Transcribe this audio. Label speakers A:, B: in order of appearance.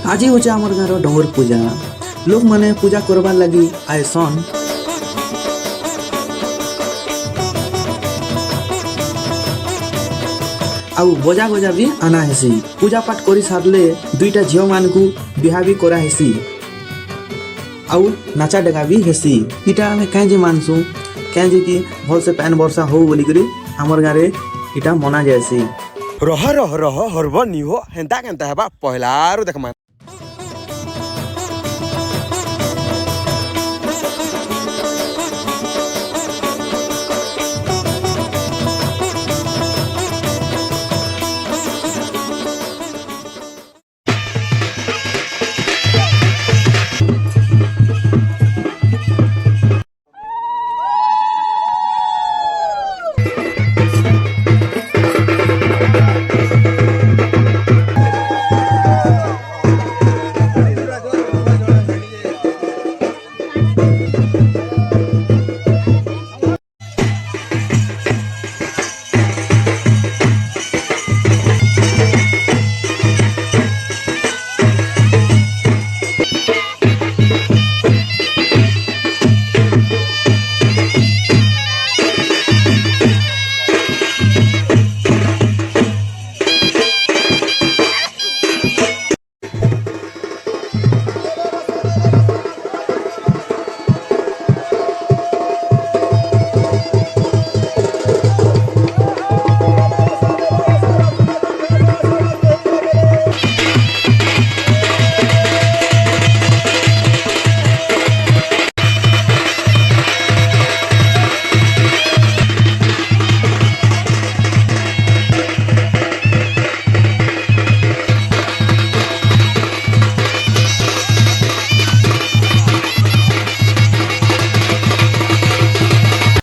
A: आज हूँ आमर गाँव डोंगर पूजा। लोग माने पूजा करबार लगी आएसन। आउ बजा बजा भी आना हेसी। पूजा पाठ करी सारले दुईटा झील मान को बिहा भी करा हेसी। आउ नाचा डेगा भी हेसी। इटा आमे कहीं मानसु कहीं कि भल से पैन वर्षा हो बोली करी आमर गाँव इटा मना जाएसी।
B: रह रह रह हरब नी हो हेन्ता केन्ता हेबा पहलारू देखमा।